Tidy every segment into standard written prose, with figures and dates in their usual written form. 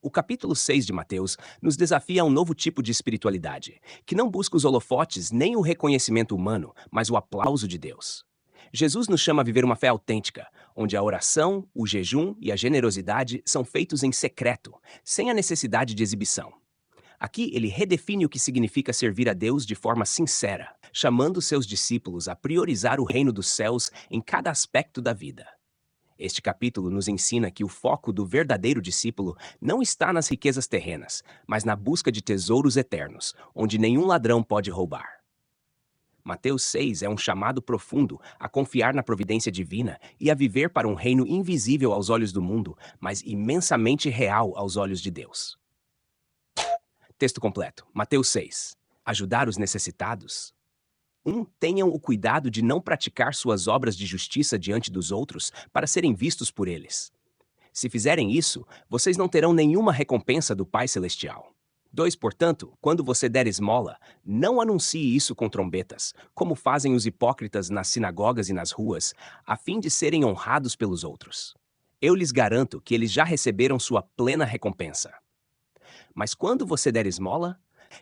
O capítulo 6 de Mateus nos desafia a um novo tipo de espiritualidade, que não busca os holofotes nem o reconhecimento humano, mas o aplauso de Deus. Jesus nos chama a viver uma fé autêntica, onde a oração, o jejum e a generosidade são feitos em secreto, sem a necessidade de exibição. Aqui ele redefine o que significa servir a Deus de forma sincera, chamando seus discípulos a priorizar o reino dos céus em cada aspecto da vida. Este capítulo nos ensina que o foco do verdadeiro discípulo não está nas riquezas terrenas, mas na busca de tesouros eternos, onde nenhum ladrão pode roubar. Mateus 6 é um chamado profundo a confiar na providência divina e a viver para um reino invisível aos olhos do mundo, mas imensamente real aos olhos de Deus. Texto completo. Mateus 6. Ajudar os necessitados. 1. Tenham o cuidado de não praticar suas obras de justiça diante dos outros para serem vistos por eles. Se fizerem isso, vocês não terão nenhuma recompensa do Pai Celestial. 2. Portanto, quando você der esmola, não anuncie isso com trombetas, como fazem os hipócritas nas sinagogas e nas ruas, a fim de serem honrados pelos outros. Eu lhes garanto que eles já receberam sua plena recompensa. Mas quando você der esmola,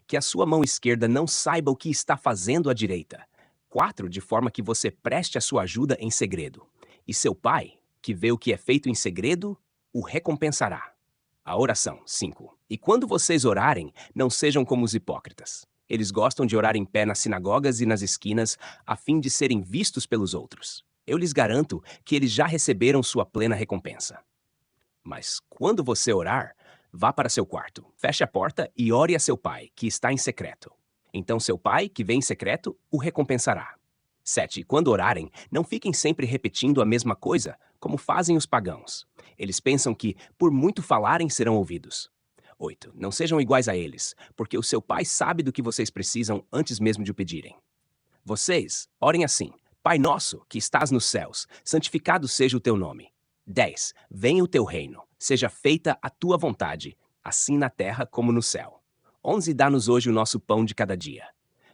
que a sua mão esquerda não saiba o que está fazendo a direita. 4. De forma que você preste a sua ajuda em segredo. E seu Pai, que vê o que é feito em segredo, o recompensará. A oração. 5. E quando vocês orarem, não sejam como os hipócritas. Eles gostam de orar em pé nas sinagogas e nas esquinas, a fim de serem vistos pelos outros. Eu lhes garanto que eles já receberam sua plena recompensa. Mas quando você orar, vá para seu quarto, feche a porta e ore a seu pai, que está em secreto. Então seu pai, que vem em secreto, o recompensará. 7. Quando orarem, não fiquem sempre repetindo a mesma coisa, como fazem os pagãos. Eles pensam que, por muito falarem, serão ouvidos. 8. Não sejam iguais a eles, porque o seu pai sabe do que vocês precisam antes mesmo de o pedirem. Vocês, orem assim: Pai nosso, que estás nos céus, santificado seja o teu nome. 10. Venha o teu reino, seja feita a tua vontade, assim na terra como no céu. 11. Dá-nos hoje o nosso pão de cada dia.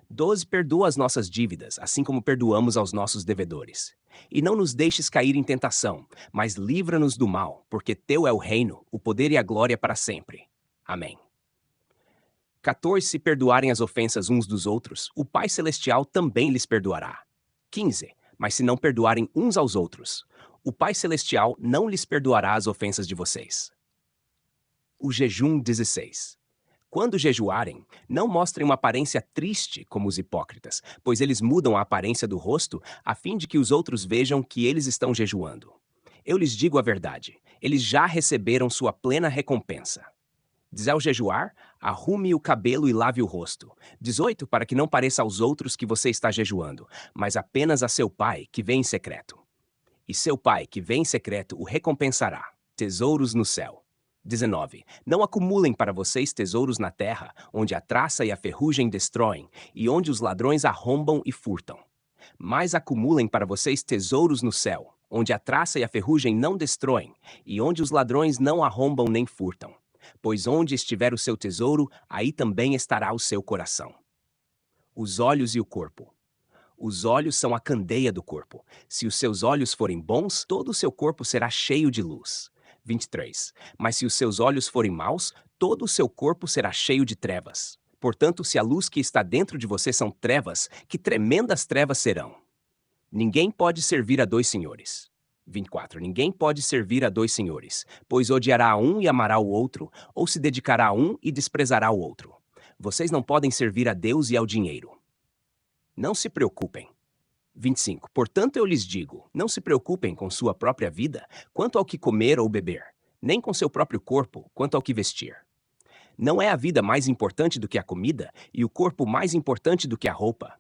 12. Perdoa as nossas dívidas, assim como perdoamos aos nossos devedores. E não nos deixes cair em tentação, mas livra-nos do mal, porque teu é o reino, o poder e a glória para sempre. Amém. 14. Se perdoarem as ofensas uns dos outros, o Pai Celestial também lhes perdoará. 15. Mas se não perdoarem uns aos outros, o Pai Celestial não lhes perdoará as ofensas de vocês. O jejum. 16. Quando jejuarem, não mostrem uma aparência triste como os hipócritas, pois eles mudam a aparência do rosto a fim de que os outros vejam que eles estão jejuando. Eu lhes digo a verdade, eles já receberam sua plena recompensa. Diz ao jejuar, arrume o cabelo e lave o rosto. 18. Para que não pareça aos outros que você está jejuando, mas apenas a seu pai, que vem em secreto. E seu pai, que vem em secreto, o recompensará. Tesouros no céu. 19. Não acumulem para vocês tesouros na terra, onde a traça e a ferrugem destroem, e onde os ladrões arrombam e furtam. Mas acumulem para vocês tesouros no céu, onde a traça e a ferrugem não destroem, e onde os ladrões não arrombam nem furtam. Pois onde estiver o seu tesouro, aí também estará o seu coração. Os olhos e o corpo. Os olhos são a candeia do corpo. Se os seus olhos forem bons, todo o seu corpo será cheio de luz. 23. Mas se os seus olhos forem maus, todo o seu corpo será cheio de trevas. Portanto, se a luz que está dentro de você são trevas, que tremendas trevas serão. Ninguém pode servir a dois senhores. 24. Ninguém pode servir a dois senhores, pois odiará a um e amará o outro, ou se dedicará a um e desprezará o outro. Vocês não podem servir a Deus e ao dinheiro. Não se preocupem. 25. Portanto, eu lhes digo, não se preocupem com sua própria vida, quanto ao que comer ou beber, nem com seu próprio corpo, quanto ao que vestir. Não é a vida mais importante do que a comida, e o corpo mais importante do que a roupa?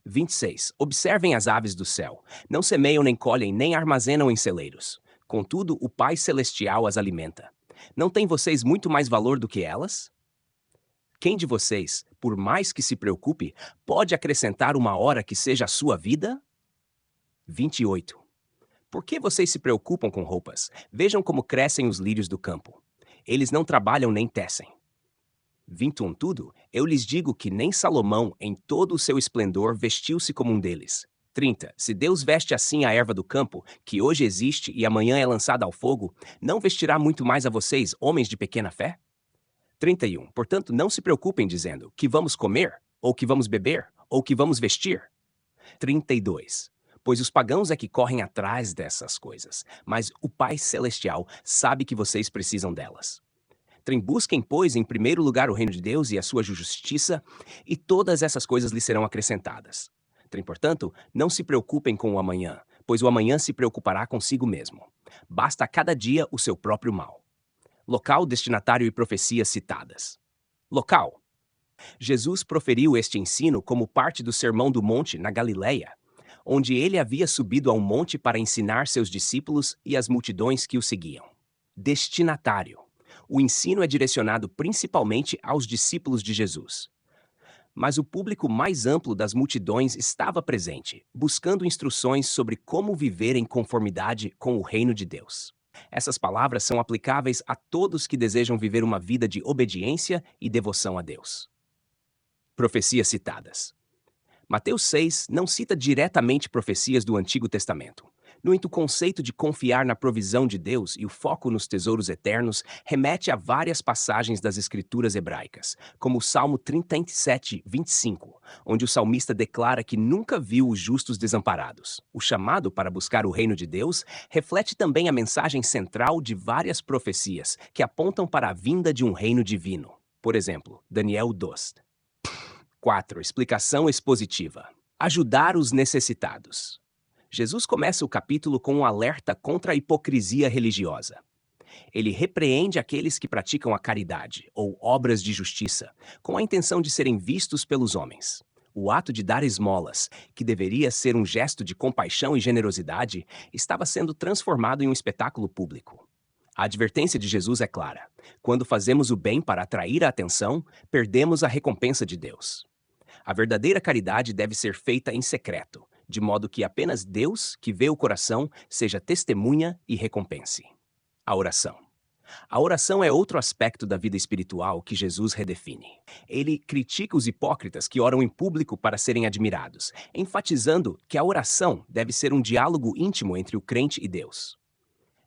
26. Observem as aves do céu. Não semeiam, nem colhem, nem armazenam em celeiros. Contudo, o Pai Celestial as alimenta. Não têm vocês muito mais valor do que elas? Quem de vocês, por mais que se preocupe, pode acrescentar uma hora que seja a sua vida? 28. Por que vocês se preocupam com roupas? Vejam como crescem os lírios do campo. Eles não trabalham nem tecem. 21. Tudo, eu lhes digo que nem Salomão, em todo o seu esplendor, vestiu-se como um deles. 30. Se Deus veste assim a erva do campo, que hoje existe e amanhã é lançada ao fogo, não vestirá muito mais a vocês, homens de pequena fé? 31. Portanto, não se preocupem dizendo que vamos comer, ou que vamos beber, ou que vamos vestir. 32. Pois os pagãos é que correm atrás dessas coisas, mas o Pai Celestial sabe que vocês precisam delas. Busquem, pois, em primeiro lugar o reino de Deus e a sua justiça, e todas essas coisas lhes serão acrescentadas. Portanto, não se preocupem com o amanhã, pois o amanhã se preocupará consigo mesmo. Basta a cada dia o seu próprio mal. Local, destinatário e profecias citadas. Local. Jesus proferiu este ensino como parte do Sermão do Monte na Galileia, onde ele havia subido ao monte para ensinar seus discípulos e as multidões que o seguiam. Destinatário. O ensino é direcionado principalmente aos discípulos de Jesus. Mas o público mais amplo das multidões estava presente, buscando instruções sobre como viver em conformidade com o reino de Deus. Essas palavras são aplicáveis a todos que desejam viver uma vida de obediência e devoção a Deus. Profecias citadas. Mateus 6 não cita diretamente profecias do Antigo Testamento. No entanto, o conceito de confiar na provisão de Deus e o foco nos tesouros eternos remete a várias passagens das Escrituras hebraicas, como o Salmo 37, 25, onde o salmista declara que nunca viu os justos desamparados. O chamado para buscar o reino de Deus reflete também a mensagem central de várias profecias que apontam para a vinda de um reino divino. Por exemplo, Daniel 2. 4. Explicação expositiva. Ajudar os necessitados. Jesus começa o capítulo com um alerta contra a hipocrisia religiosa. Ele repreende aqueles que praticam a caridade, ou obras de justiça, com a intenção de serem vistos pelos homens. O ato de dar esmolas, que deveria ser um gesto de compaixão e generosidade, estava sendo transformado em um espetáculo público. A advertência de Jesus é clara. Quando fazemos o bem para atrair a atenção, perdemos a recompensa de Deus. A verdadeira caridade deve ser feita em secreto, de modo que apenas Deus, que vê o coração, seja testemunha e recompense. A oração. A oração é outro aspecto da vida espiritual que Jesus redefine. Ele critica os hipócritas que oram em público para serem admirados, enfatizando que a oração deve ser um diálogo íntimo entre o crente e Deus.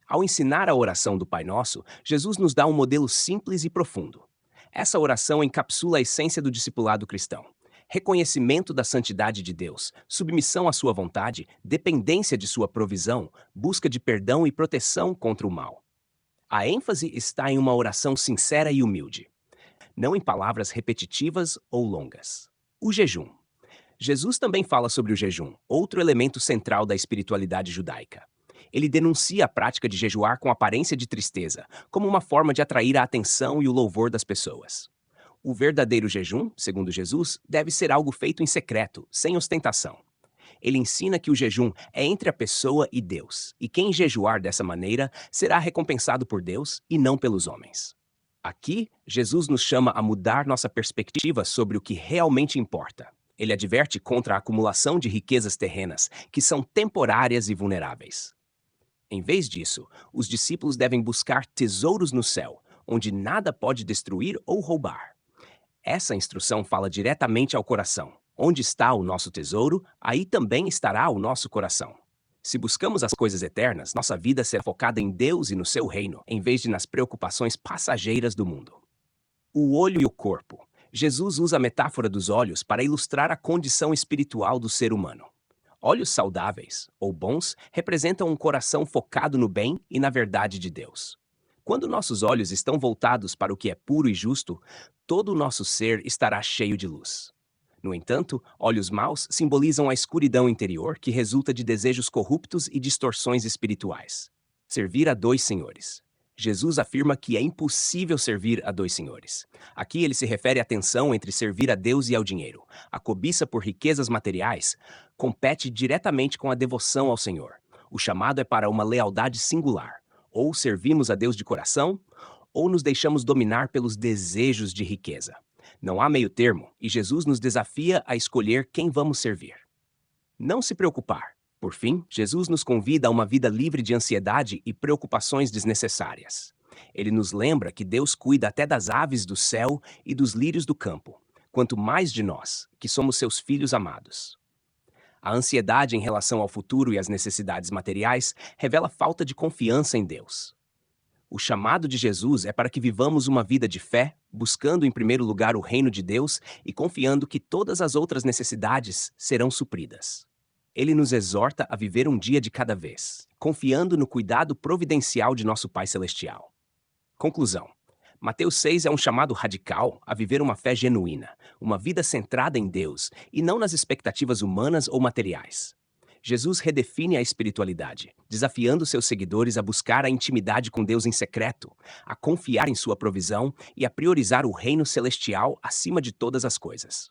Ao ensinar a oração do Pai Nosso, Jesus nos dá um modelo simples e profundo. Essa oração encapsula a essência do discipulado cristão. Reconhecimento da santidade de Deus, submissão à sua vontade, dependência de sua provisão, busca de perdão e proteção contra o mal. A ênfase está em uma oração sincera e humilde, não em palavras repetitivas ou longas. O jejum. Jesus também fala sobre o jejum, outro elemento central da espiritualidade judaica. Ele denuncia a prática de jejuar com aparência de tristeza, como uma forma de atrair a atenção e o louvor das pessoas. O verdadeiro jejum, segundo Jesus, deve ser algo feito em secreto, sem ostentação. Ele ensina que o jejum é entre a pessoa e Deus, e quem jejuar dessa maneira será recompensado por Deus e não pelos homens. Aqui, Jesus nos chama a mudar nossa perspectiva sobre o que realmente importa. Ele adverte contra a acumulação de riquezas terrenas, que são temporárias e vulneráveis. Em vez disso, os discípulos devem buscar tesouros no céu, onde nada pode destruir ou roubar. Essa instrução fala diretamente ao coração. Onde está o nosso tesouro, aí também estará o nosso coração. Se buscamos as coisas eternas, nossa vida será focada em Deus e no seu reino, em vez de nas preocupações passageiras do mundo. O olho e o corpo. Jesus usa a metáfora dos olhos para ilustrar a condição espiritual do ser humano. Olhos saudáveis, ou bons, representam um coração focado no bem e na verdade de Deus. Quando nossos olhos estão voltados para o que é puro e justo, todo o nosso ser estará cheio de luz. No entanto, olhos maus simbolizam a escuridão interior que resulta de desejos corruptos e distorções espirituais. Servir a dois senhores. Jesus afirma que é impossível servir a dois senhores. Aqui ele se refere à tensão entre servir a Deus e ao dinheiro. A cobiça por riquezas materiais compete diretamente com a devoção ao Senhor. O chamado é para uma lealdade singular. Ou servimos a Deus de coração, ou nos deixamos dominar pelos desejos de riqueza. Não há meio termo, e Jesus nos desafia a escolher quem vamos servir. Não se preocupar. Por fim, Jesus nos convida a uma vida livre de ansiedade e preocupações desnecessárias. Ele nos lembra que Deus cuida até das aves do céu e dos lírios do campo, quanto mais de nós, que somos seus filhos amados. A ansiedade em relação ao futuro e às necessidades materiais revela falta de confiança em Deus. O chamado de Jesus é para que vivamos uma vida de fé, buscando em primeiro lugar o reino de Deus e confiando que todas as outras necessidades serão supridas. Ele nos exorta a viver um dia de cada vez, confiando no cuidado providencial de nosso Pai Celestial. Conclusão. Mateus 6 é um chamado radical a viver uma fé genuína, uma vida centrada em Deus e não nas expectativas humanas ou materiais. Jesus redefine a espiritualidade, desafiando seus seguidores a buscar a intimidade com Deus em secreto, a confiar em sua provisão e a priorizar o reino celestial acima de todas as coisas.